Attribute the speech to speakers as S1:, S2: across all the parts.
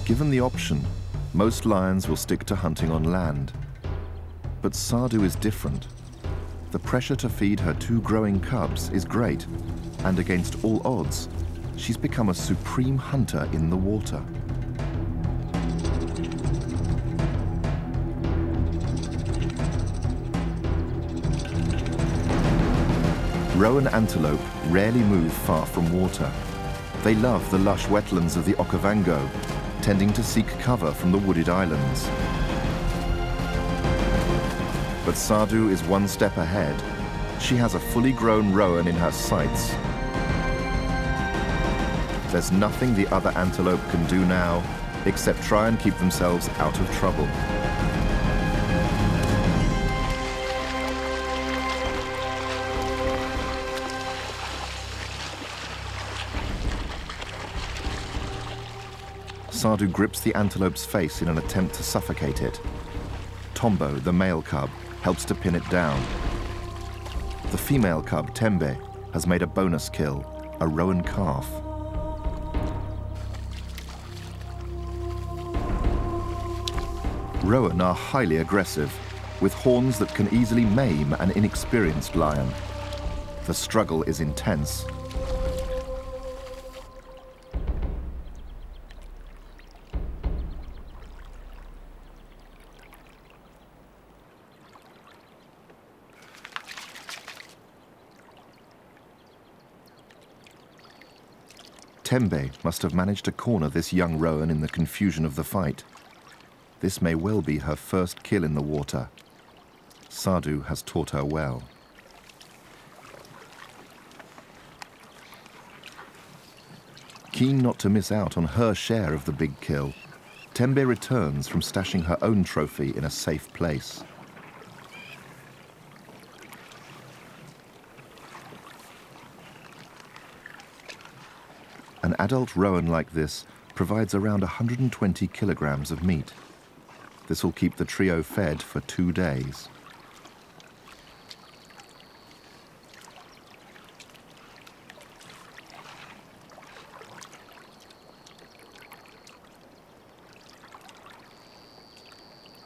S1: Given the option, most lions will stick to hunting on land. But Sadhu is different. The pressure to feed her 2 growing cubs is great, and against all odds, she's become a supreme hunter in the water. Roan antelope rarely move far from water. They love the lush wetlands of the Okavango, tending to seek cover from the wooded islands. But Sadhu is one step ahead. She has a fully grown roan in her sights. There's nothing the other antelope can do now except try and keep themselves out of trouble. Sadhu grips the antelope's face in an attempt to suffocate it. Tombo, the male cub, helps to pin it down. The female cub, Tembe, has made a bonus kill, a roan calf. Roan are highly aggressive, with horns that can easily maim an inexperienced lion. The struggle is intense. Tembe must have managed to corner this young roan in the confusion of the fight. This may well be her first kill in the water. Sadhu has taught her well. Keen not to miss out on her share of the big kill, Tembe returns from stashing her own trophy in a safe place. An adult roan like this provides around 120 kilograms of meat. This will keep the trio fed for 2 days.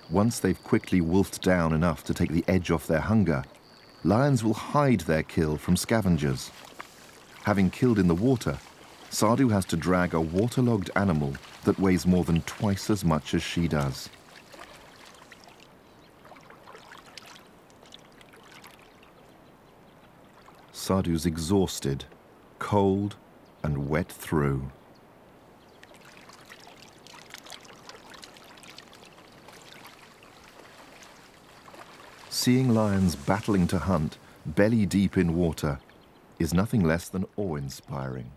S1: Once they've quickly wolfed down enough to take the edge off their hunger, lions will hide their kill from scavengers. Having killed in the water, Sadhu has to drag a waterlogged animal that weighs more than twice as much as she does. Sadhu's exhausted, cold, and wet through. Seeing lions battling to hunt, belly deep in water, is nothing less than awe-inspiring.